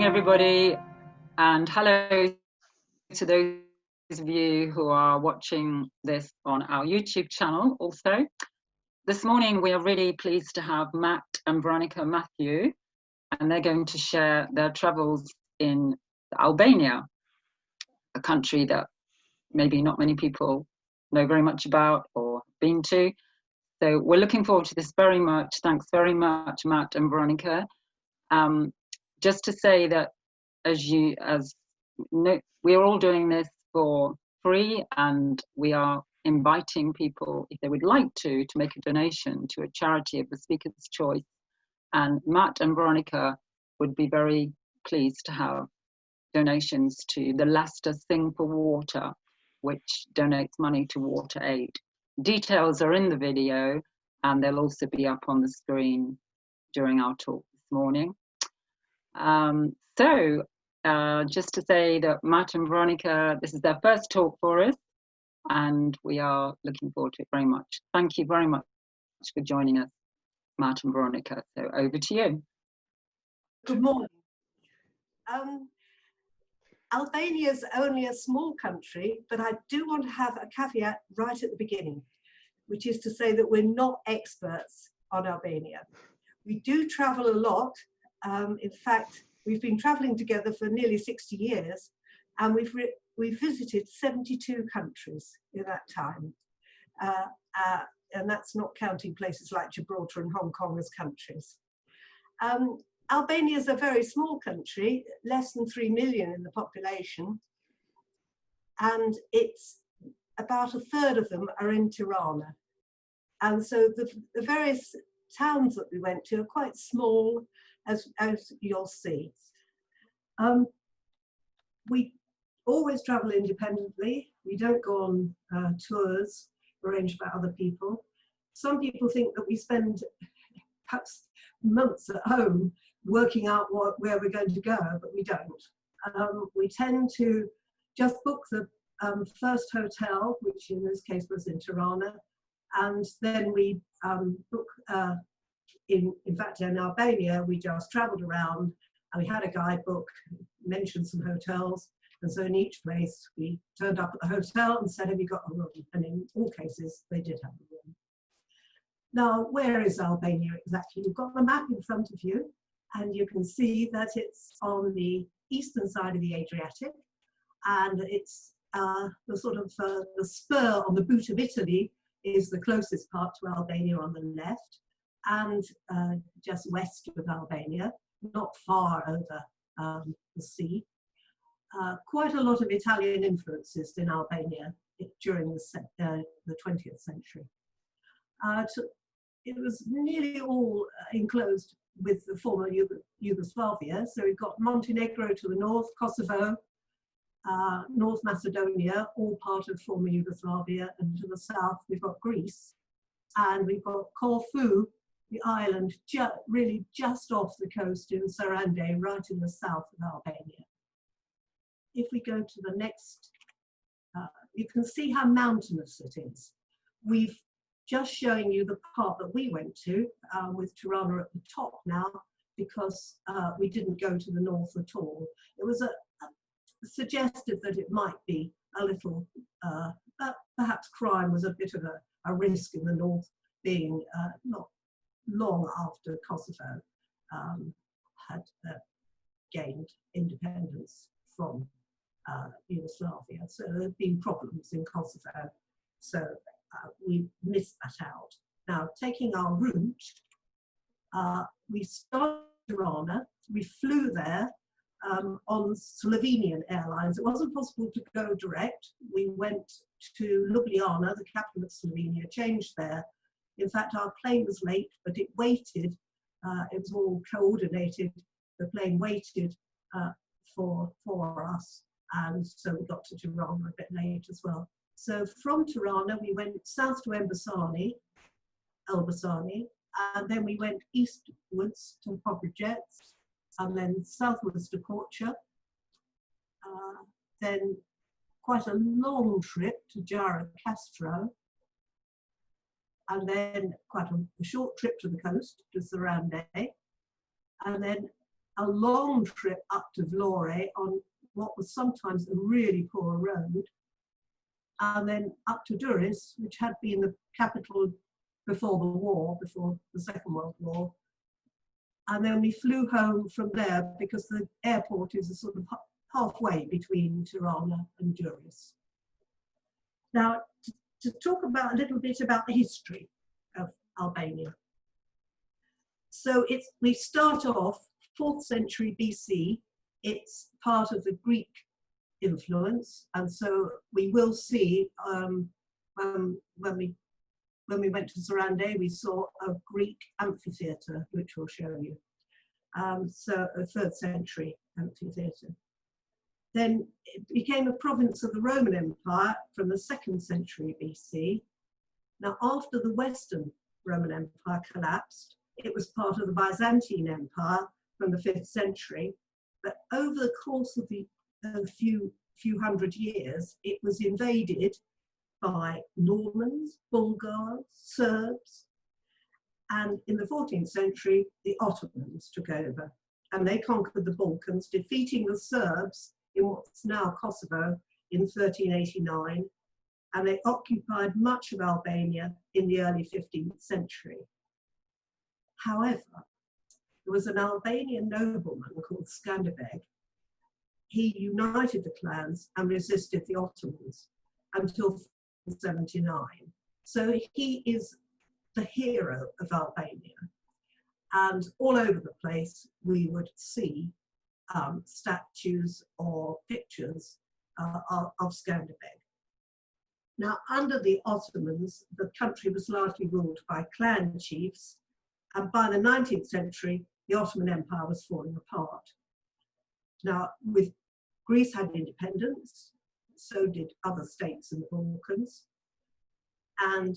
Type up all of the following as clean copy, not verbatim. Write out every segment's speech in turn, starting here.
morning, everybody, and hello to those of you who are watching this on our YouTube channel also. This morning, we are really pleased to have Matt and Veronica Matthew, and they're going to share their travels in Albania, a country that maybe not many people know very much about or been to. So we're looking forward to this very much. Thanks very much, Matt and Veronica. Just to say that we are all doing this for free, and we are inviting people, if they would like to make a donation to a charity of the speaker's choice. And Matt and Veronica would be very pleased to have donations to the Leicester Sing for Water, which donates money to water aid. Details are in the video, and they'll also be up on the screen during our talk this morning. Just to say that Matt and Veronica, this is their first talk for us, and we are looking forward to it very much. Thank you very much for joining us, Matt and Veronica. So over to you. Good morning. Albania is only a small country, but I do want to have a caveat right at the beginning, which is to say that we're not experts on Albania. We do travel a lot. In fact, we've been traveling together for nearly 60 years, and we've visited 72 countries in that time. And that's not counting places like Gibraltar and Hong Kong as countries. Albania is a very small country, less than 3 million in the population, and it's about a third of them are in Tirana. And so the various towns that we went to are quite small, as you'll see. We always travel independently. We don't go on tours arranged by other people. Some people think that we spend perhaps months at home working out where we're going to go, but we don't. We tend to just book the first hotel, which in this case was in Tirana, and then we book, in fact in Albania, we just travelled around and we had a guidebook, mentioned some hotels, and so in each place we turned up at the hotel and said, have you got a room? And in all cases they did have a room. Now, where is Albania exactly? You've got the map in front of you, and you can see that it's on the eastern side of the Adriatic, and it's the sort of the spur on the boot of Italy is the closest part to Albania on the left, and just west of Albania, not far over the sea. Quite a lot of Italian influences in Albania during the 20th century. It was nearly all enclosed with the former Yugoslavia. So we've got Montenegro to the north, Kosovo, North Macedonia, all part of former Yugoslavia, and to the south we've got Greece, and we've got Corfu, the island really just off the coast in Sarande, right in the south of Albania. If we go to the next, you can see how mountainous it is. We've just showing you the part that we went to, with Tirana at the top now, because we didn't go to the north at all. It was suggested that it might be a little, perhaps crime was a bit of a risk in the north, being not long after Kosovo had gained independence from Yugoslavia. So there have been problems in Kosovo. So we missed that out. Now, taking our route, we started in Tirana. We flew there on Slovenian Airlines. It wasn't possible to go direct. We went to Ljubljana, the capital of Slovenia, changed there. In fact, our plane was late, but it waited. It was all coordinated. The plane waited for us, and so we got to Tirana a bit late as well. So from Tirana, we went south to Elbasan, and then we went eastwards to Podgorica, and then southwards to Korça. Then quite a long trip to Jarek Castro, and then quite a short trip to the coast to Sarande, and then a long trip up to Vlore on what was sometimes a really poor road, and then up to Durrës, which had been the capital before the war, before the Second World War. And then we flew home from there because the airport is a sort of halfway between Tirana and Durrës. Now, to talk about a little bit about the history of Albania. So we start off 4th century BC. It's part of the Greek influence, and so we will see when we went to Sarande, we saw a Greek amphitheatre, which we'll show you. So a 3rd century amphitheatre. Then it became a province of the Roman Empire from the 2nd century BC. Now, after the Western Roman Empire collapsed, it was part of the Byzantine Empire from the 5th century. But over the course of a few hundred years, it was invaded by Normans, Bulgars, Serbs, and in the 14th century, the Ottomans took over, and they conquered the Balkans, defeating the Serbs in what's now Kosovo in 1389, and they occupied much of Albania in the early 15th century. However, there was an Albanian nobleman called Skanderbeg. He united the clans and resisted the Ottomans until 79. So he is the hero of Albania. And all over the place, we would see statues or pictures of Skanderbeg. Now, under the Ottomans, the country was largely ruled by clan chiefs, and by the 19th century, the Ottoman Empire was falling apart. Now, with Greece had independence, so did other states in the Balkans, and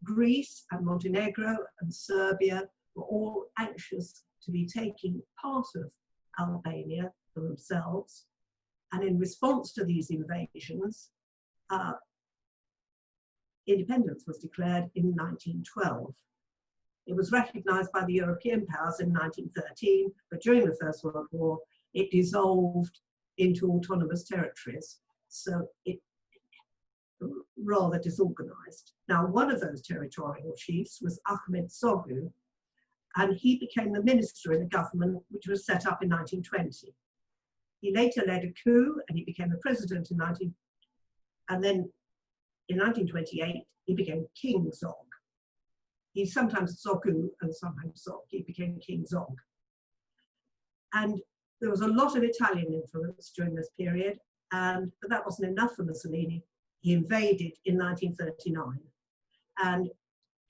Greece and Montenegro and Serbia were all anxious to be taking part of Albania for themselves. And in response to these invasions, independence was declared in 1912. It was recognized by the European powers in 1913, but during the First World War, it dissolved into autonomous territories. So it rather disorganized. Now, one of those territorial chiefs was Ahmed Sogu, and he became the minister in a government which was set up in 1920. He later led a coup and he became the president and then in 1928, he became King Zog. He's sometimes Zogu and sometimes Zog. He became King Zog. And there was a lot of Italian influence during this period, but that wasn't enough for Mussolini. He invaded in 1939, and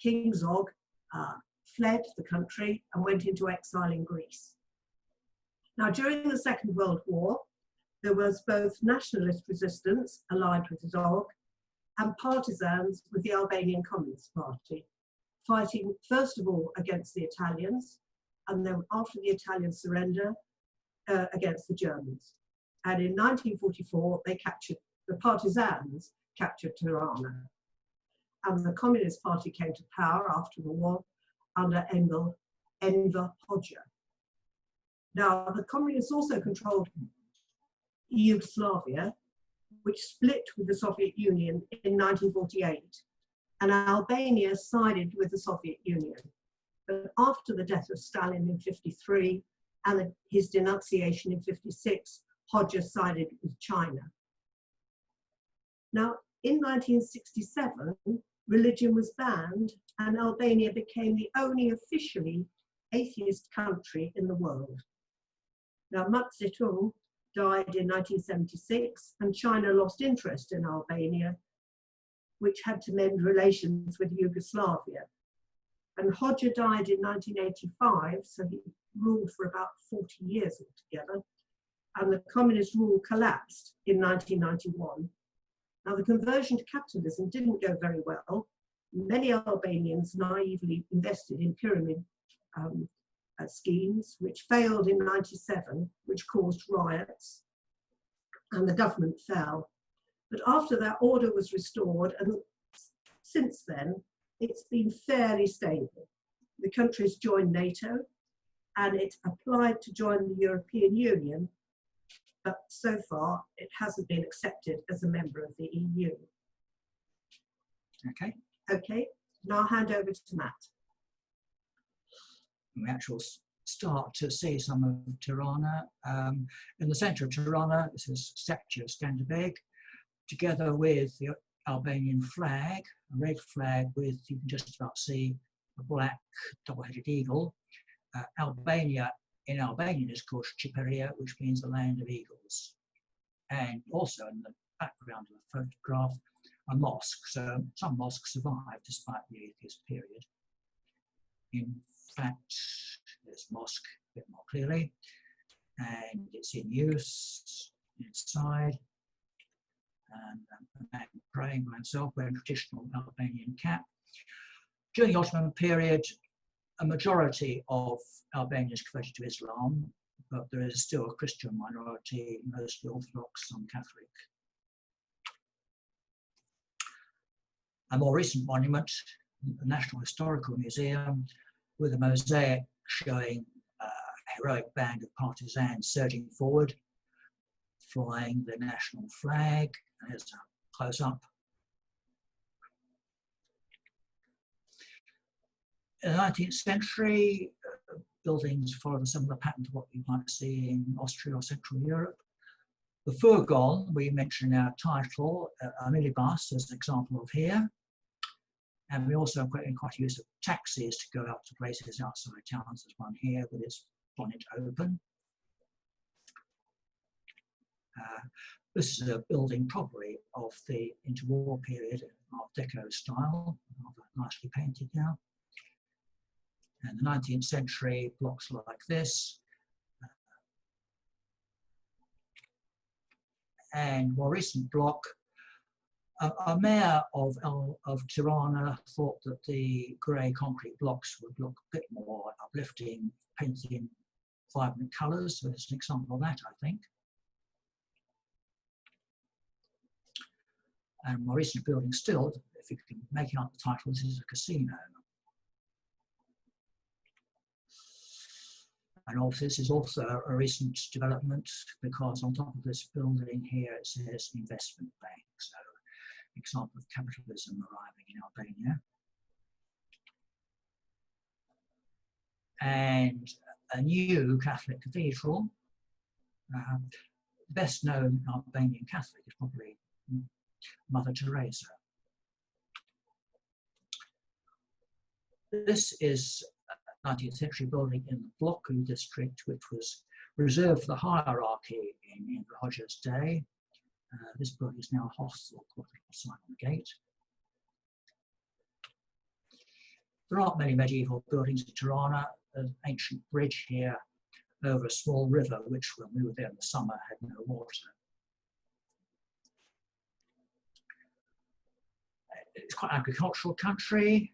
King Zog fled the country and went into exile in Greece. Now, during the Second World War, there was both nationalist resistance allied with Zog and partisans with the Albanian Communist Party, fighting first of all against the Italians, and then after the Italian surrender, against the Germans. And in 1944, the partisans captured Tirana. And the Communist Party came to power after the war under Enver Hoxha. Now, the Communists also controlled Yugoslavia, which split with the Soviet Union in 1948, and Albania sided with the Soviet Union. But after the death of Stalin in 1953 and his denunciation in 1956, Hoxha sided with China. Now, in 1967, religion was banned, and Albania became the only officially atheist country in the world. Now, Mao Zedong died in 1976, and China lost interest in Albania, which had to mend relations with Yugoslavia. And Hoxha died in 1985, so he ruled for about 40 years altogether, and the communist rule collapsed in 1991. Now, the conversion to capitalism didn't go very well. Many Albanians naively invested in pyramid schemes, which failed in 1997, which caused riots, and the government fell. But after that, order was restored, and since then, it's been fairly stable. The country's joined NATO, and it applied to join the European Union, but so far it hasn't been accepted as a member of the EU. Okay. Okay, now I'll hand over to Matt. We actually start to see some of Tirana. In the centre of Tirana, this is a statue of Skanderbeg, together with the Albanian flag, a red flag with, you can just about see, a black double-headed eagle. Albania, in Albanian, is called Shqiperia, which means the land of eagles. And also in the background of the photograph, a mosque. So some mosques survived despite the atheist period. In fact, there's mosque a bit more clearly, and it's in use inside. And a man praying by himself wearing a traditional Albanian cap. During the Ottoman period, a majority of Albanians converted to Islam, but there is still a Christian minority, mostly Orthodox, some Catholic. A more recent monument, the National Historical Museum, with a mosaic showing a heroic band of partisans surging forward, flying the national flag. There's a close-up. In the 19th century, buildings followed a similar pattern to what you might see in Austria or Central Europe. The Furgon, we mentioned in our title, a minibus as an example of here. And we also have quite a use of taxis to go out to places outside towns. There's one here with its bonnet open. This is a building probably of the interwar period, Art Deco style, rather nicely painted now. And the 19th century blocks like this. And more recent block, a mayor of Tirana thought that the grey concrete blocks would look a bit more uplifting, painted in vibrant colours. So there's an example of that, I think. And a more recent building still, if you can make out the title, this is a casino. And also, this is also a recent development because on top of this building here it says investment bank. So, example of capitalism arriving in Albania. And a new Catholic cathedral. Best known Albanian Catholic is probably Mother Teresa. This is a 19th century building in the Bloku district, which was reserved for the hierarchy in Roger's day. This building is now a hostel, called the sign on the gate. There aren't many medieval buildings in Tirana. There's an ancient bridge here over a small river, which when we were there in the summer had no water. It's quite an agricultural country,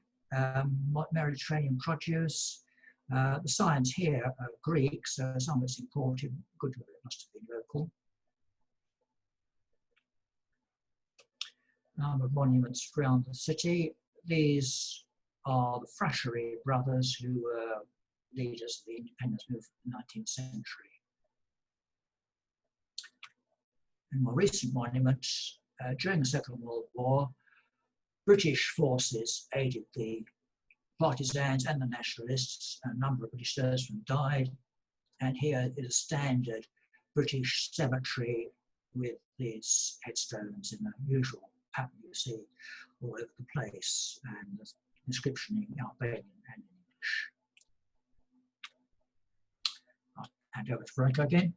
Mediterranean produce. The signs here are Greek, so some of it's imported. Good, it must have been local. Number of monuments around the city. These are the Frasheri brothers, who were leaders of the independence movement in the 19th century. And more recent monuments, during the Second World War, British forces aided the partisans and the nationalists. A number of British servicemen died. And here is a standard British cemetery with these headstones in the usual pattern you see all over the place, and the inscription in Albanian and in English. I'll hand over to Veronica again.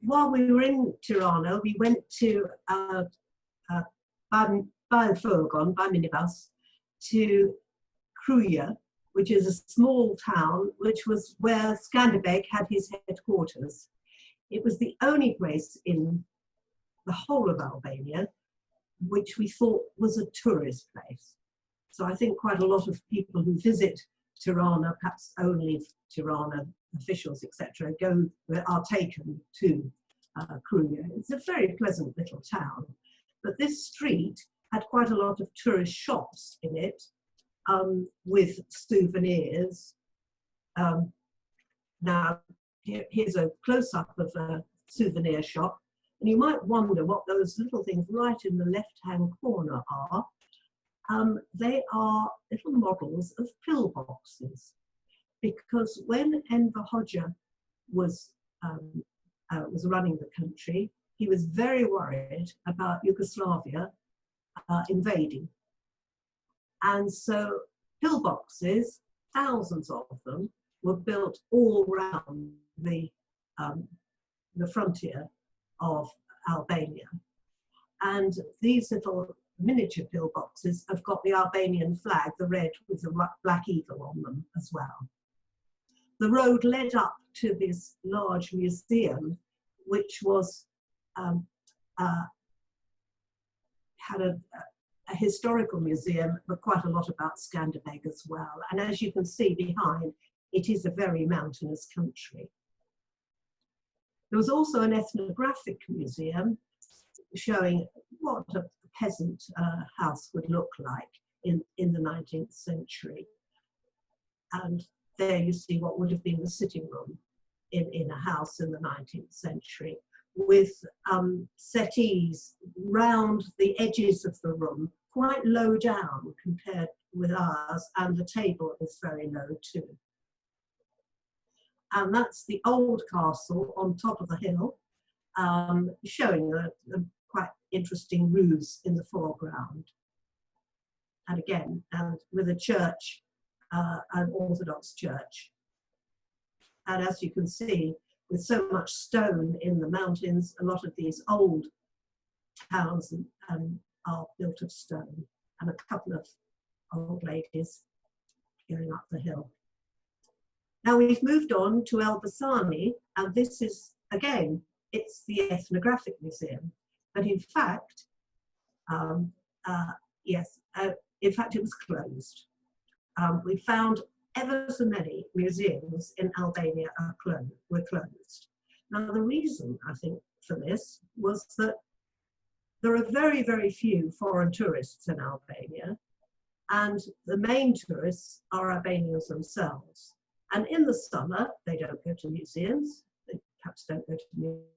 While we were in Tirana, we went to by Furgon, by minibus, to Kruja, which is a small town, which was where Skanderbeg had his headquarters. It was the only place in the whole of Albania which we thought was a tourist place. So I think quite a lot of people who visit Tirana, perhaps only Tirana officials, etc., are taken to Kruja. It's a very pleasant little town, but this street had quite a lot of tourist shops in it, with souvenirs. Now, here's a close-up of a souvenir shop, and you might wonder what those little things right in the left-hand corner are. They are little models of pillboxes, because when Enver Hoxha was running the country, he was very worried about Yugoslavia invading. And so pillboxes, thousands of them, were built all around the frontier of Albania. And these little miniature pillboxes have got the Albanian flag, the red with the black eagle on them as well. The road led up to this large museum, which was had a historical museum, but quite a lot about Skanderbeg as well. And as you can see behind, it is a very mountainous country. There was also an ethnographic museum showing what a peasant house would look like in the 19th century. And there you see what would have been the sitting room in a house in the 19th century, with settees round the edges of the room, quite low down compared with ours, and the table is very low too. And that's the old castle on top of the hill, showing a quite interesting roofs in the foreground. And again, with a church, an Orthodox church. And as you can see, with so much stone in the mountains, a lot of these old towns are built of stone, and a couple of old ladies going up the hill. Now we've moved on to Elbasani, and this is, again, it's the Ethnographic Museum. But in fact, in fact it was closed. We found ever so many museums in Albania were closed. Now the reason, I think, for this was that there are very, very few foreign tourists in Albania, and the main tourists are Albanians themselves. And in the summer, they don't go to museums, they perhaps don't go to museums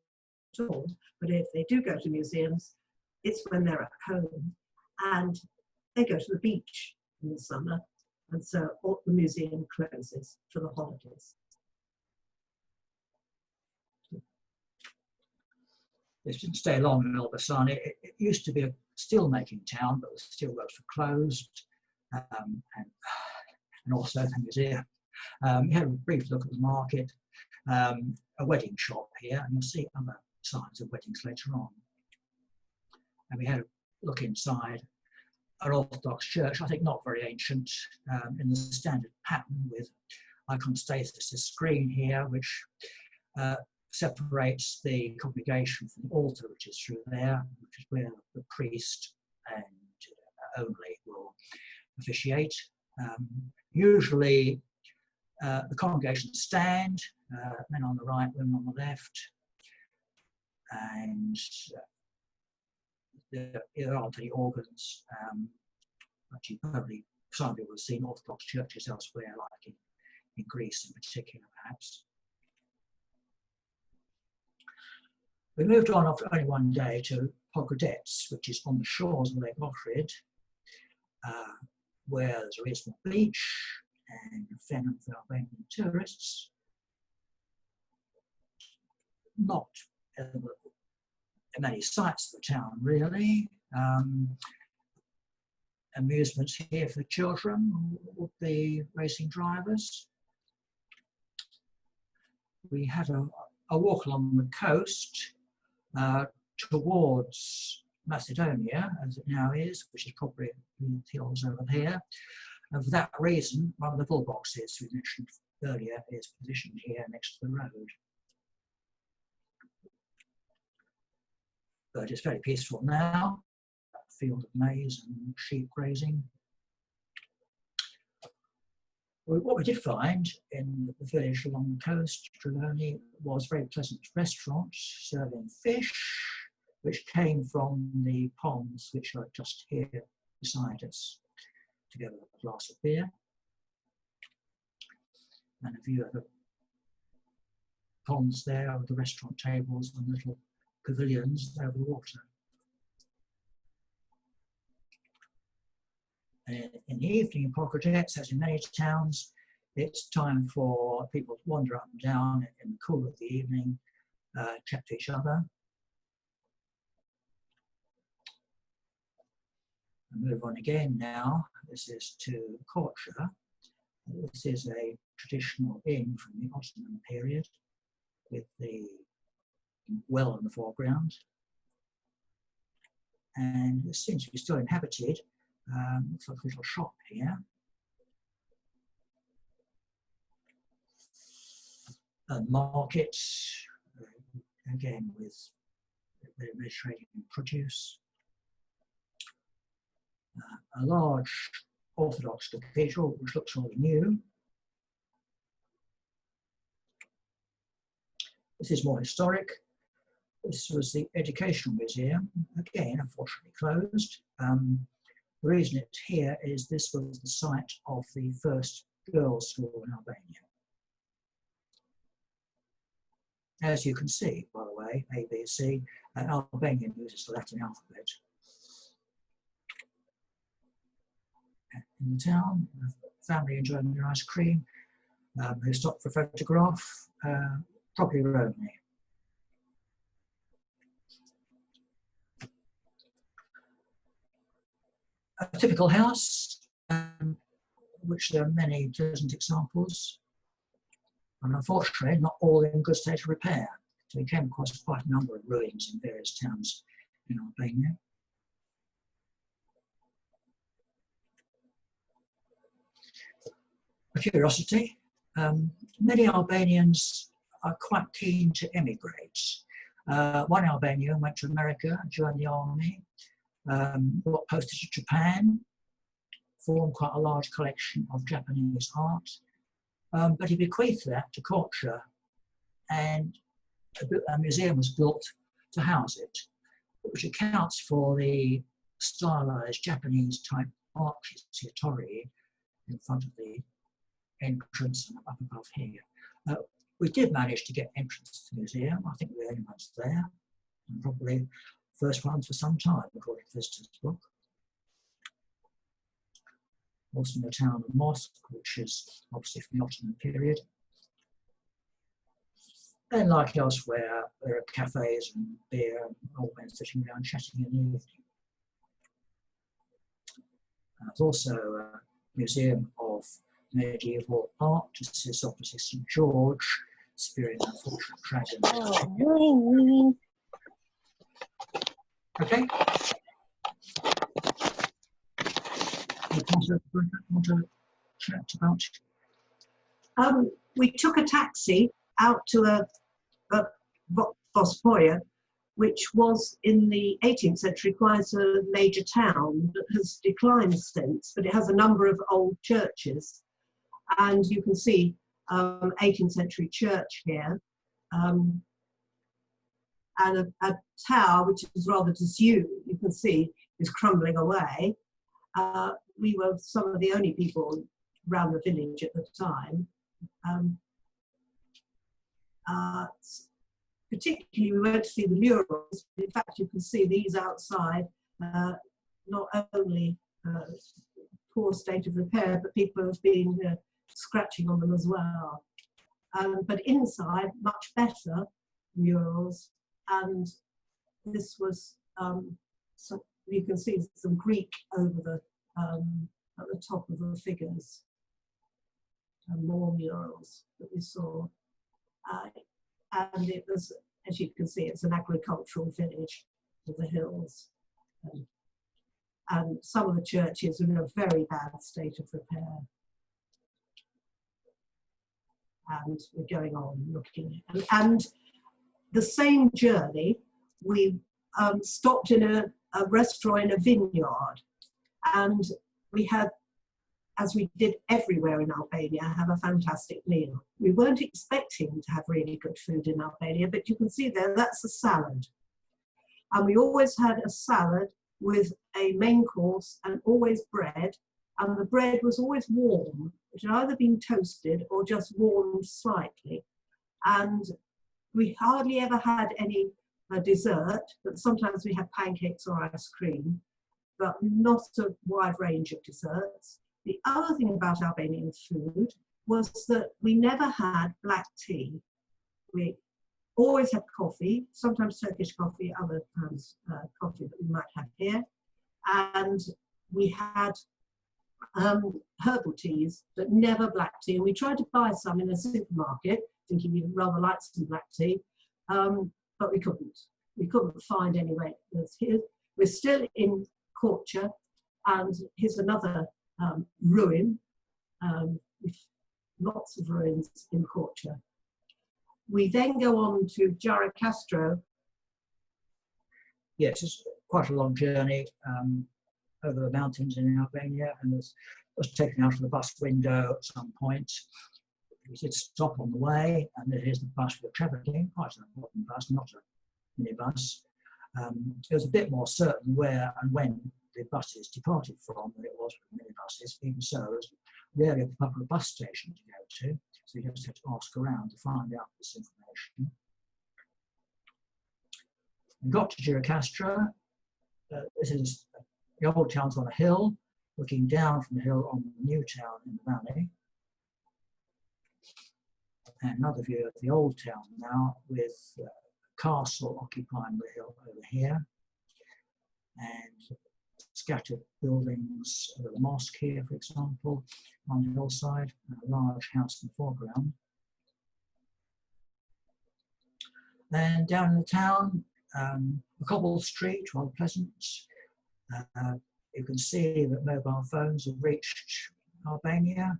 at all, but if they do go to museums, it's when they're at home, and they go to the beach in the summer, and so the museum closes for the holidays. This didn't stay long in Elbasani. It used to be a steel-making town, but the steelworks were closed, and also the museum. We had a brief look at the market, a wedding shop here, and you'll see other signs of weddings later on. And we had a look inside an Orthodox church, I think not very ancient, in the standard pattern with iconostasis, this screen here, which separates the congregation from the altar, which is through there, which is where the priest and only will officiate. Usually the congregation stand, men on the right, women on the left, and there aren't any organs. But you probably, some people have seen Orthodox churches elsewhere, like in Greece in particular, perhaps. We moved on after only one day to Pogradec, which is on the shores of Lake Ohrid, where there's a reasonable beach and a fair number of Albanian tourists. Not many sights of the town, really. Amusements here for children would be racing drivers. We had a walk along the coast towards Macedonia, as it now is, which is probably the hills over there. And for that reason, one of the pillboxes we mentioned earlier is positioned here next to the road. But it's very peaceful now, a field of maize and sheep grazing. What we did find in the village along the coast, Trelawney, was very pleasant restaurants serving fish, which came from the ponds which are just here beside us. together with a glass of beer. And a view of the ponds there, with the restaurant tables and little pavilions over the water. And in the evening in Pocratets, as in many towns, it's time for people to wander up and down in the cool of the evening, chat to each other. And move on again now. This is to Korça. This is a traditional inn from the Ottoman period with the well in the foreground. And it seems to be still inhabited. Looks like a little shop here. A market, again with Mediterranean produce. A large Orthodox cathedral, which looks all new. This is more historic. This was the Educational Museum, again, unfortunately closed. The reason it's here is this was the site of the first girls' school in Albania. As you can see, by the way, A, B, C, Albanian uses the Latin alphabet. In the town, a family enjoying their ice cream, who stopped for a photograph, properly Romany. A typical house, which there are many pleasant examples, and unfortunately not all in good state of repair. So we came across quite a number of ruins in various towns in Albania. A curiosity, many Albanians are quite keen to emigrate. One Albanian went to America, joined the army, got posted to Japan, formed quite a large collection of Japanese art, but he bequeathed that to Korça, and a museum was built to house it, which accounts for the stylized Japanese type arches, torii, in front of the entrance and up above here. We did manage to get entrance to the museum. I think we're the only ones there, and probably first ones for some time, according to Visitor's Book. Also in the town of Mosque, which is obviously from the Ottoman period. And like elsewhere, there are cafes and beer and old men sitting down chatting in the evening. There's also a museum of medieval art. This is opposite St. George, spearing an unfortunate dragon. Okay. Want to chat about? We took a taxi out to a Bosporia, which was in the 18th century quite a major town that has declined since, but it has a number of old churches. And you can see 18th century church here, and a tower which is rather disused, you can see, is crumbling away. We were some of the only people around the village at the time. Particularly, we went to see the murals. In fact, you can see these outside, not only poor state of repair, but people have been scratching on them as well. But inside, much better murals. And this was, so you can see some Greek over the at the top of the figures. And more murals that we saw. And it was, as you can see, it's an agricultural village with the hills. And some of the churches are in a very bad state of repair. And we're going on looking. And the same journey, we stopped in a restaurant in a vineyard. And we had, as we did everywhere in Albania, have a fantastic meal. We weren't expecting to have really good food in Albania, but you can see there, that's a salad. And we always had a salad with a main course and always bread and the bread was always warm. It had either been toasted or just warmed slightly. And we hardly ever had any dessert, but sometimes we had pancakes or ice cream, but not a wide range of desserts. The other thing about Albanian food was that we never had black tea. We always had coffee, sometimes Turkish coffee, other times coffee that we might have here. And we had herbal teas, but never black tea. And we tried to buy some in a supermarket, thinking we'd rather like some black tea, but we couldn't. We couldn't find anywhere. We're still in Korça, and here's another ruin, with lots of ruins in Korça. We then go on to Jarek Castro. Yes, it's quite a long journey over the mountains in Albania, and I was taken out of the bus window at some point. We did stop on the way, and here's the bus we're travelling, quite an important bus, not a minibus. It was a bit more certain where and when the buses departed from than it was with minibuses. Even so, it was rarely a proper bus station to go to, so you just had to ask around to find out this information. We got to Jarek Castro. This is the old town's on a hill, looking down from the hill on the new town in the valley. And another view of the old town now, with a castle occupying the hill over here, and scattered buildings, the mosque here, for example, on the hillside, and a large house in the foreground. Then down in the town, a cobbled street, rather pleasant. You can see that mobile phones have reached Albania.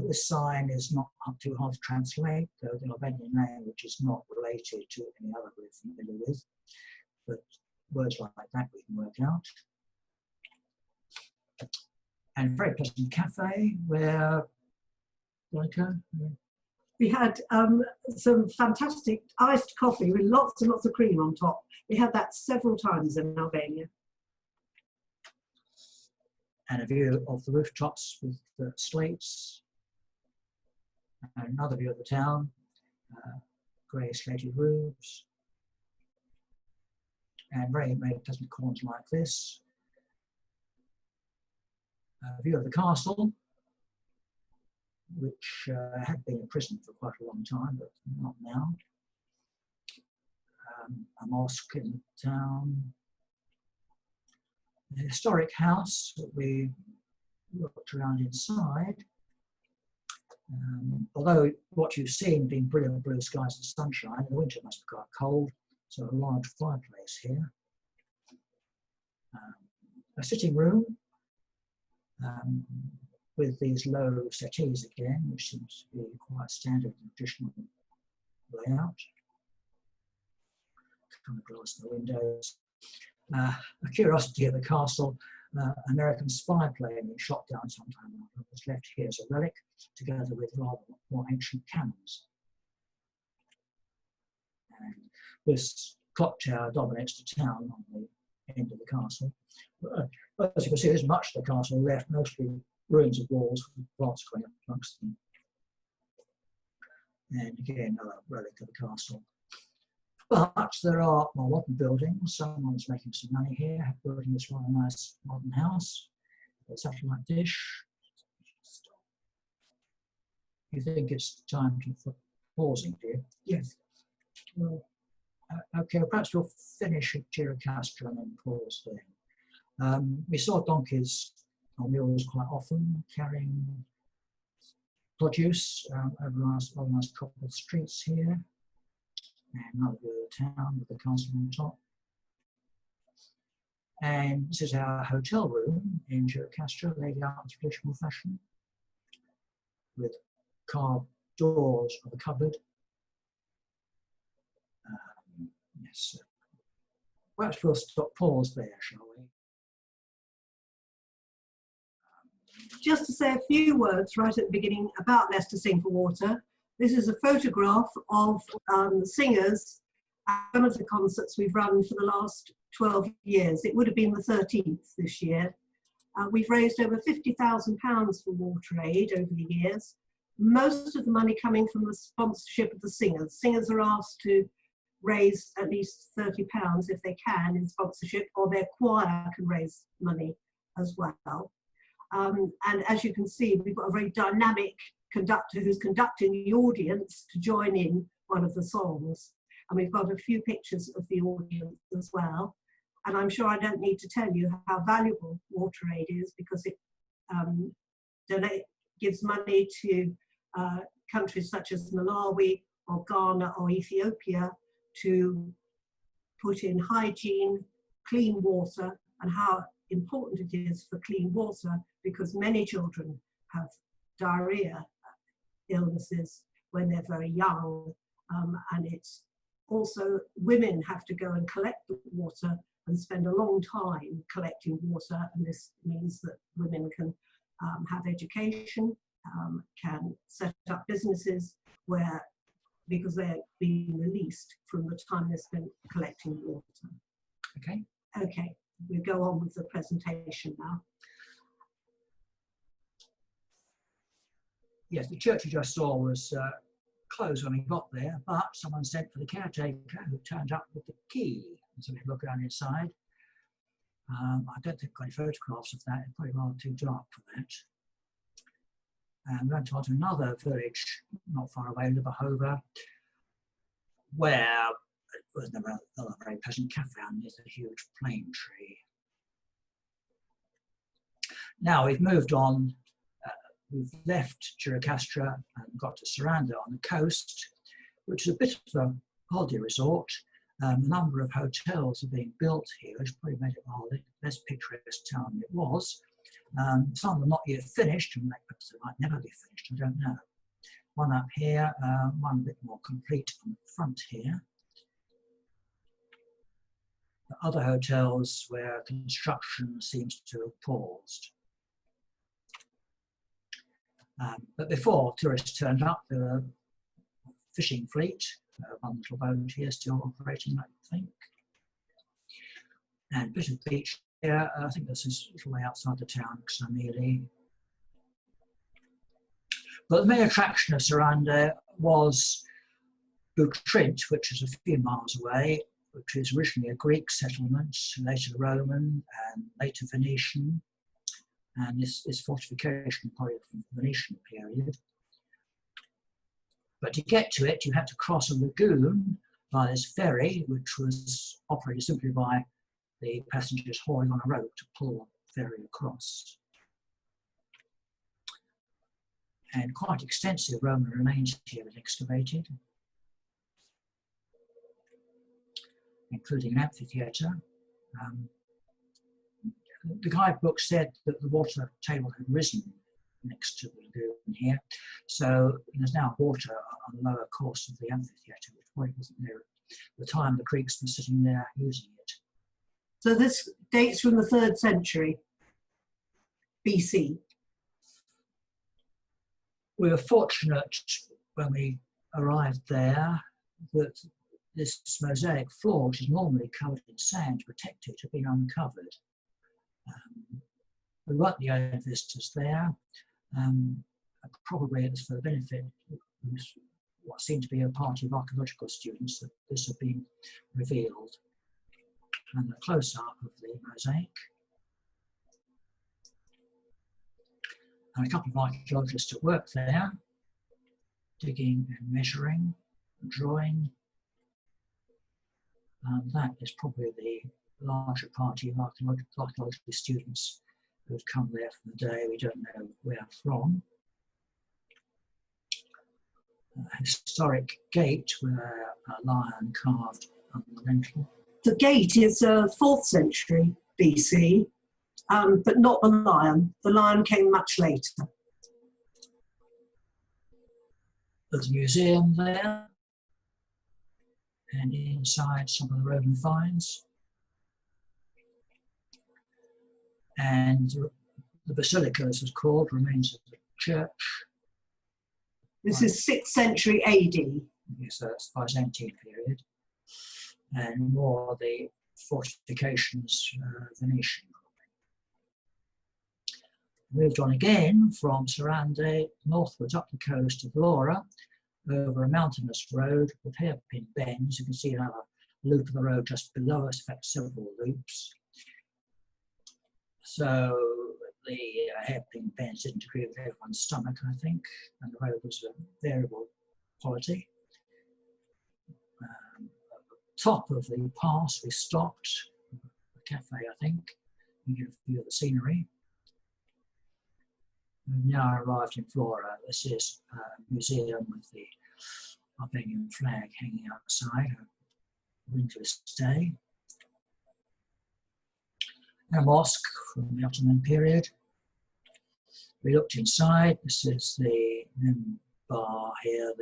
This sign is not too hard to translate, though the Albanian language is not related to any other we're familiar with, but words like that we can work out. And a very pleasant cafe where, Veronica? We had some fantastic iced coffee with lots and lots of cream on top. We had that several times in Albania. And a view of the rooftops with the slates. And another view of the town, grey slated roofs. And very pleasant corners like this. A view of the castle, which had been in prison for quite a long time, but not now. A mosque in the town. A historic house that we looked around inside. Although what you've seen being brilliant blue skies and sunshine, in the winter it must be quite cold, so a large fireplace here. A sitting room with these low settees again, which seems to be quite standard and traditional layout. Kind of glass in the windows. A curiosity of the castle, American spy plane being shot down sometime after, was left here as a relic, together with rather more ancient cannons. And this clock tower dominates the town on the end of the castle. But as you can see, there's much of the castle left, mostly ruins of walls with plants growing up amongst them. And again, another relic of the castle. But there are more modern buildings. Someone's making some money here, building this rather nice modern house. A satellite dish. You think it's time for pausing, do you? Yes. Well, okay, well, perhaps we'll finish at Jarek Castro and then pause there. We saw donkeys or mules quite often carrying produce over nice cobbled streets here. And another view of the town with the castle on top. And this is our hotel room in Jarek Castro, laid out in traditional fashion, with carved doors of a cupboard. Yes. Perhaps we'll pause there, shall we? Just to say a few words right at the beginning about Leicester Sing for Water. This is a photograph of singers at one of the concerts we've run for the last 12 years. It would have been the 13th this year. We've raised over £50,000 for water aid over the years. Most of the money coming from the sponsorship of the singers. Singers are asked to raise at least £30 if they can in sponsorship, or their choir can raise money as well. And as you can see, we've got a very dynamic conductor who's conducting the audience to join in one of the songs. And we've got a few pictures of the audience as well. And I'm sure I don't need to tell you how valuable water aid is, because it gives money to countries such as Malawi or Ghana or Ethiopia to put in hygiene, clean water, and how important it is for clean water, because many children have diarrhea illnesses when they're very young. And it's also, women have to go and collect the water and spend a long time collecting water, and this means that women can have education, can set up businesses where, because they're being released from the time they spent collecting water. Okay. Okay, we'll go on with the presentation now. Yes, the church you just saw was closed when we got there, but someone sent for the caretaker, who turned up with the key. So we look around inside. I don't think I've got any photographs of that. It's probably rather too dark for that. And we went on to another village not far away, Libahova, where there was another very pleasant cafe, and there's a huge plane tree. Now we've moved on. We've left Jarek Castro and got to Saranda on the coast, which is a bit of a holiday resort. A number of hotels are being built here, which probably made it a less picturesque town than it was. Some of them not yet finished, and perhaps they might never be finished, I don't know. One up here, one a bit more complete on the front here. The other hotels where construction seems to have paused. But before tourists turned up, there were a fishing fleet, one little boat here still operating, I think. And a bit of beach here. I think this is a little way outside the town, Xamili. But the main attraction of Saranda was Butrint, which is a few miles away, which is originally a Greek settlement, later Roman, and later Venetian. And this fortification probably from the Venetian period. But to get to it, you had to cross a lagoon by this ferry, which was operated simply by the passengers hauling on a rope to pull the ferry across. And quite extensive Roman remains here have been excavated, including an amphitheatre. The guidebook said that the water table had risen next to the lagoon here, so there's now water on the lower course of the amphitheatre, which probably wasn't there at the time the Greeks were sitting there using it. So this dates from the 3rd century BC. We were fortunate when we arrived there that this mosaic floor, which is normally covered in sand to protect it, had been uncovered. We weren't the only visitors there. Probably it's for the benefit of what seemed to be a party of archaeological students that this had been revealed. And a close-up of the mosaic. And a couple of archaeologists at work there, digging and measuring, and drawing. And that is probably the larger party of archaeological students who had come there for the day. We don't know where from. A historic gate with a lion carved on the lintel. The gate is 4th century BC, but not the lion. The lion came much later. There's a museum there, and inside some of the Roman finds. And the basilica, as it's called, remains as a church. This is 6th century AD. Yes, that's Byzantine period. And more the fortifications, Venetian. Moved on again from Sarande northwards up the coast of Vlora over a mountainous road with hairpin bends. You can see another loop of the road just below us, in fact several loops. So the hairpin bends didn't agree with everyone's stomach, I think, and the road was of variable quality. At the top of the pass we stopped, a cafe I think, you get a view of the scenery. We've now arrived in Vlora. This is a museum with the Albanian flag hanging outside, a windless day. A mosque from the Ottoman period. We looked inside. This is the minbar here,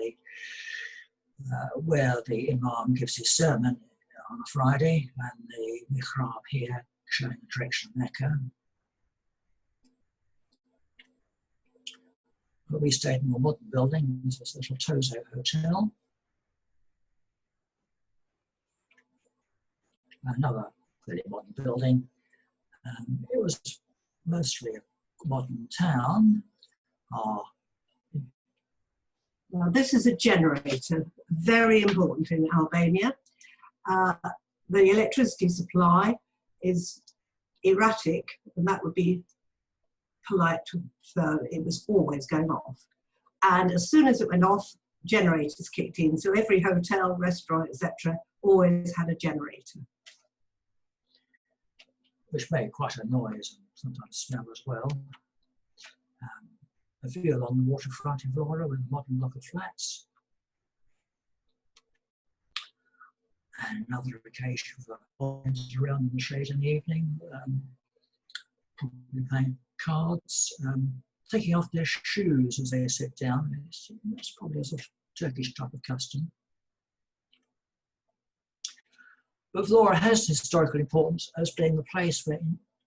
where the imam gives his sermon on a Friday, and the mihrab here showing the direction of Mecca. But we stayed in a modern building. This was a little Tozo hotel. Another really modern building. It was mostly a modern town. Well, this is a generator, very important in Albania. The electricity supply is erratic, and that would be polite to say it was always going off. And as soon as it went off, generators kicked in. So every hotel, restaurant, etc., always had a generator. Which made quite a noise and sometimes smell as well. A view along the waterfront in Vlora with a modern block of flats. And another occasion for audiences around in the shade in the evening, probably playing cards, taking off their shoes as they sit down. It's probably a sort of Turkish type of custom. But Vlora has historical importance as being the place where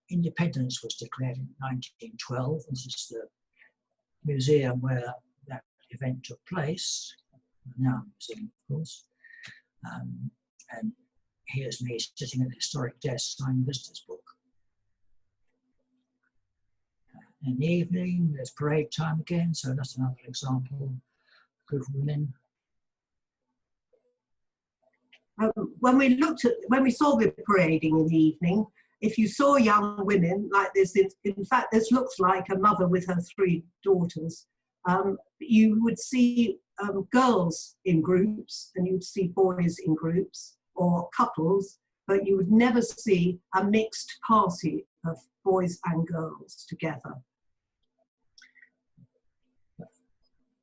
independence was declared in 1912. This is the museum where that event took place, now a museum, of course. And here's me sitting at the historic desk signing visitors' book. In the evening, there's parade time again, so that's another example. A group of women. When we saw the parading in the evening, if you saw young women like this, in fact, this looks like a mother with her 3 daughters. You would see girls in groups, and you'd see boys in groups or couples, but you would never see a mixed party of boys and girls together.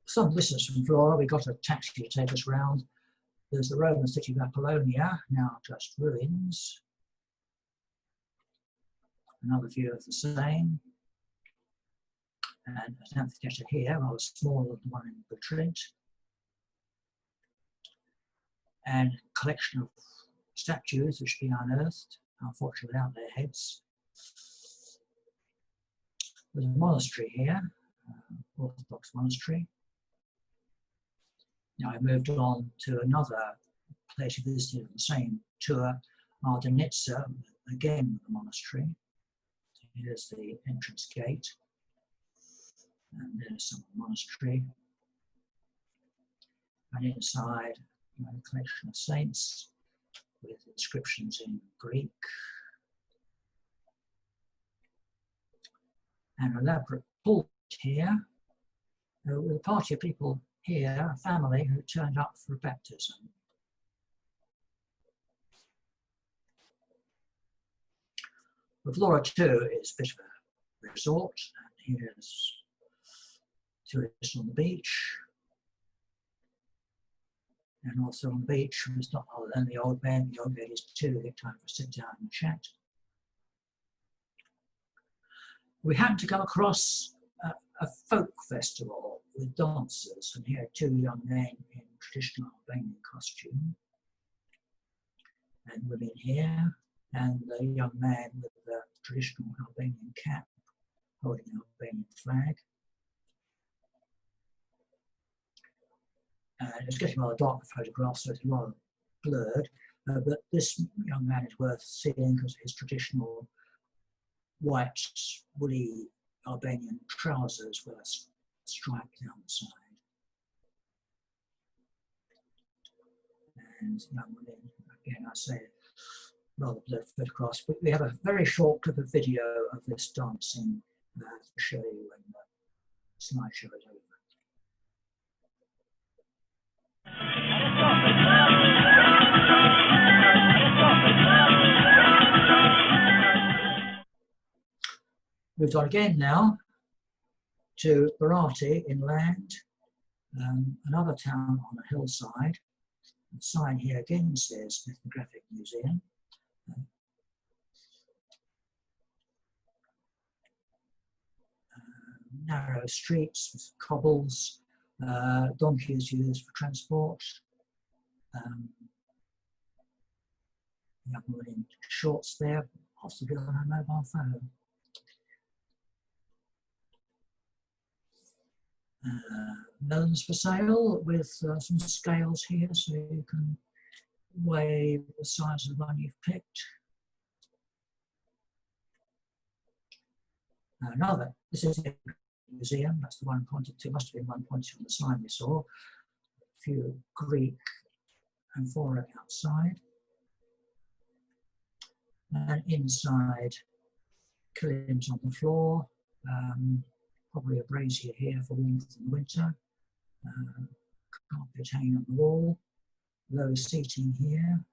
Some distance from Vlora, we got a taxi to take us round. There's the Roman city of Apollonia, now just ruins. Another view of the same. And an amphitheatre here, rather smaller than the one in Madrid. And a collection of statues which have been unearthed, unfortunately without their heads. There's a monastery here, Orthodox monastery. Now I moved on to another place we visited on the same tour, Ardenica, again with the monastery. Here's the entrance gate, and there's some monastery. And inside, a collection of saints with inscriptions in Greek. An elaborate pulpit here, with a party of people here, a family who turned up for baptism. But Vlora too is a bit of a resort, and here's tourists on the beach. And also on the beach, it's not only the old man, the old ladies too, they time for sit down and chat. We happened to come across a folk festival with dancers, and here 2 young men in traditional Albanian costume, and women here, and a young man with a traditional Albanian cap holding an Albanian flag. And it was getting rather dark, the photographs, so it's rather blurred, but this young man is worth seeing because of his traditional white woolly Albanian trousers with a stripe down the side. And young women, again, I say, rather blurred photographs, but we have a very short clip of video of this dancing to show you when the slideshow is over. Moved on again now to Barati inland, another town on a hillside. The sign here again says Ethnographic Museum. Narrow streets with cobbles, donkeys used for transport. Young woman in shorts there, possibly on her mobile phone. Melons for sale with some scales here so you can weigh the size of the one you've picked. Another, this is a museum, that's the one pointed to, must have been one pointed on the sign we saw. A few Greek amphora outside. And inside, kilns on the floor. Probably a brazier here for warmth in the winter. Carpet hanging on the wall. Low seating here.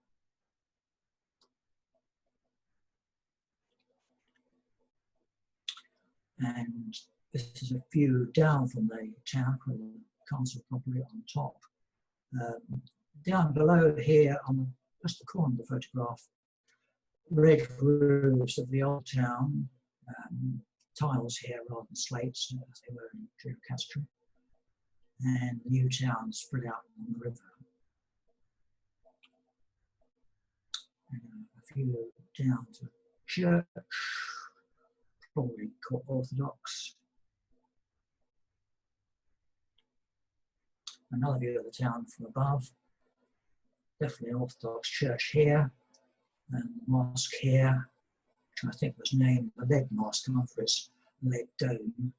And this is a view down from the town, with the castle probably on top. Down below here, on just the corner of the photograph, red roofs of the old town. Tiles here rather than slates, as they were in Jarek Castro, and the new town spread out on the river. And a few down to church, probably called Orthodox. Another view of the town from above, definitely an Orthodox church here, and the mosque here, which I think was named the Lead Mosque after its lead dome.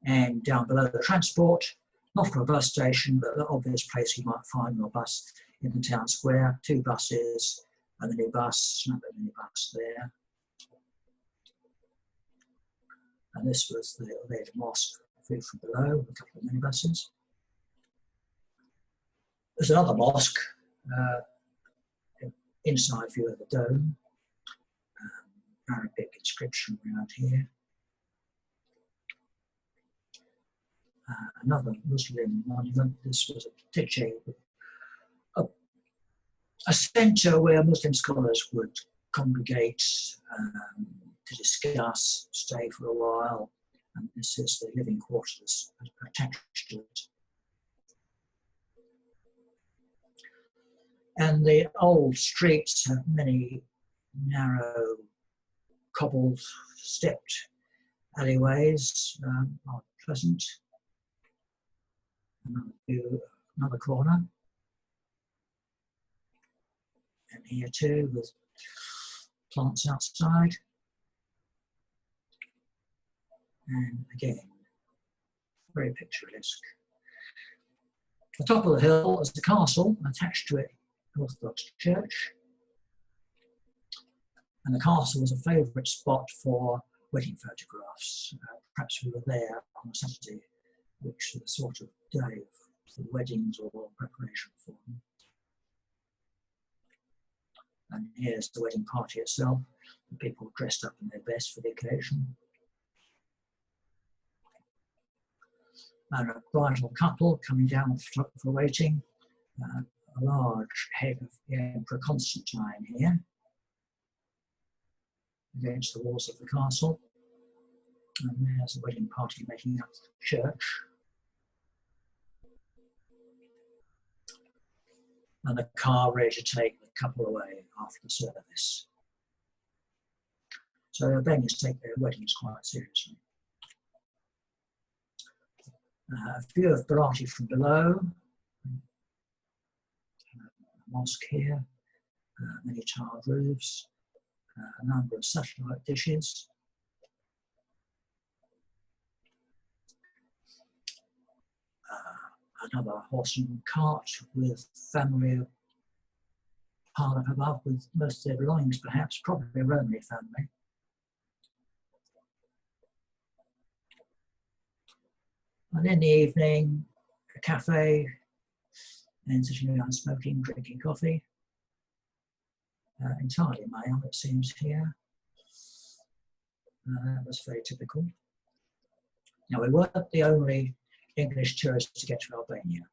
And down below the transport, not from a bus station, but the obvious place you might find your bus in the town square. 2 buses, a minibus, another minibus there. And this was the Lead Mosque view from below, a couple of minibuses. There's another mosque, inside view of the dome. Arabic inscription around here. Another Muslim monument. This was a centre where Muslim scholars would congregate to discuss, stay for a while, and this is the living quarters attached to it. And the old streets have many narrow, cobbled, stepped alleyways, are pleasant. Another corner. And here too, with plants outside. And again, very picturesque. At the top of the hill is the castle, attached to it, an Orthodox church. And the castle was a favourite spot for wedding photographs. Perhaps we were there on a Saturday, which was a sort of day for weddings or preparation for them. And here's the wedding party itself, the people dressed up in their best for the occasion. And a bridal couple coming down for waiting. A large head of the Emperor Constantine here, against the walls of the castle. And there's the wedding party making up the church. And the car ready to take the couple away after the service. So Albanians take their weddings quite seriously. A view of Barati from below. A mosque here, many tiled roofs. A number of satellite dishes. another horse and cart with family piled up above with most of their belongings, perhaps, probably a Romany family. And in the evening, a cafe, and sitting around smoking, drinking coffee. Entirely male, it seems here. That was very typical. Now, we weren't the only English tourists to get to Albania.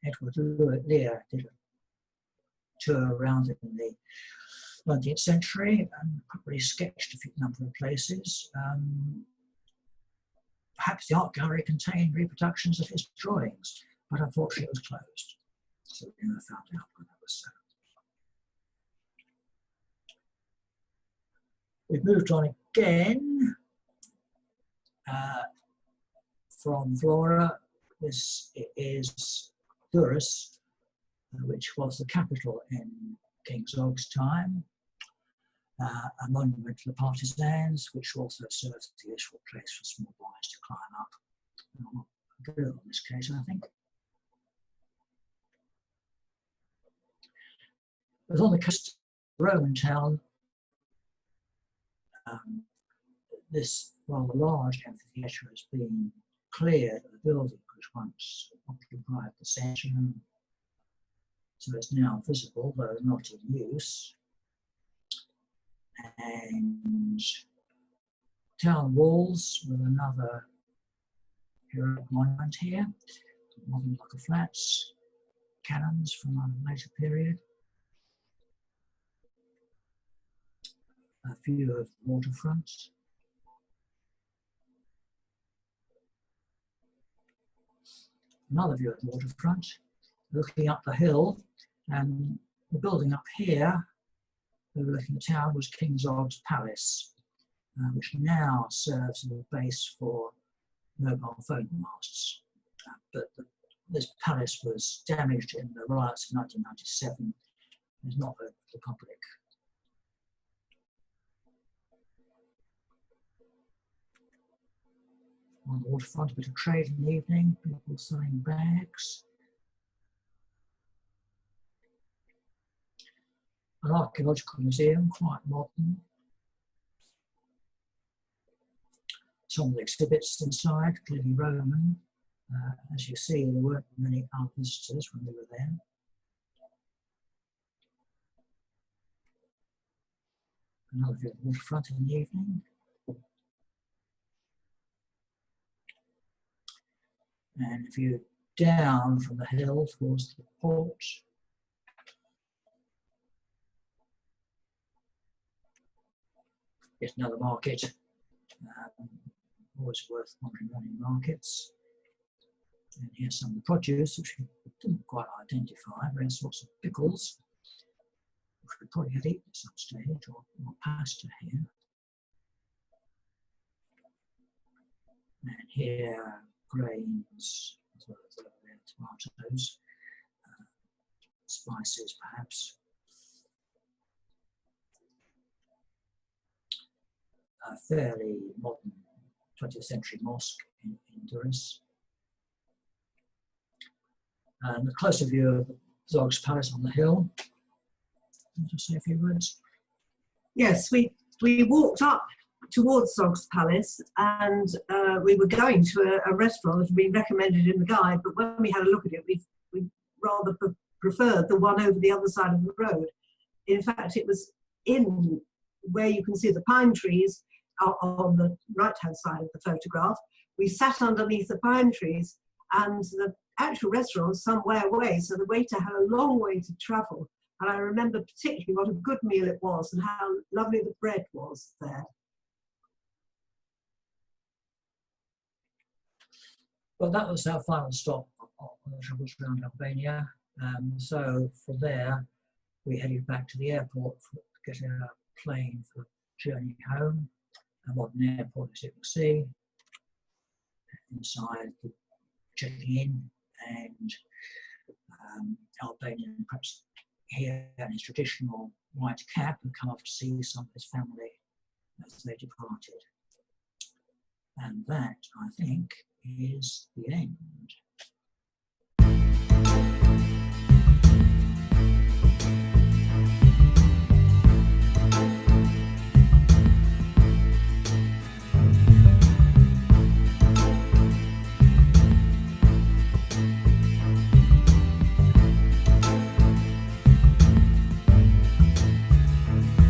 Edward Lear did a tour around it in the 19th century and probably sketched a number of places. Perhaps the art gallery contained reproductions of his drawings, but unfortunately it was closed. So we never found out when that was so. We've moved on again from Flora. This is Durrës, which was the capital in King Zog's time. A monument to the partisans, which also serves as the useful place for small boys to climb up. A girl in this case, I think. It was on the coast of the Roman town. This rather large amphitheatre has been cleared of the building which once occupied the centre, so it's now visible, though not in use. And town walls with another heroic monument here, modern block of flats, cannons from a later period. A view of the waterfront. Another view of the waterfront, looking up the hill, and the building up here overlooking the town was King Zog's palace, which now serves as a base for mobile phone masts. But this palace was damaged in the riots of 1997. It's not open to the public. On the waterfront, a bit of trade in the evening, people selling bags. An archaeological museum, quite modern. Some of the exhibits inside, clearly Roman. As you see, there weren't many other visitors when we were there. Another view of the waterfront in the evening. And a view down from the hill towards the port. Here's another market. Always worth wandering around in markets. And here's some of the produce, which we didn't quite identify. Various sorts of pickles, which we probably had eaten at some stage, or pasta here. And here, grains, as well as tomatoes, spices perhaps. A fairly modern 20th century mosque in Durrës. And a closer view of Zog's palace on the hill. Just say a few words. Yes, we walked up towards Zog's palace, and we were going to a restaurant that had been recommended in the guide, but when we had a look at it, we rather preferred the one over the other side of the road. In fact, it was in where you can see the pine trees on the right-hand side of the photograph. We sat underneath the pine trees, and the actual restaurant was some way away, so the waiter had a long way to travel. And I remember particularly what a good meal it was and how lovely the bread was there. Well, that was our final stop on the travels around Albania. So from there, we headed back to the airport to get a plane for the journey home. A modern airport, as you can see. Inside, checking in, and Albanian, perhaps here in his traditional white cap, and come off to see some of his family as they departed. And that, I think, is the end.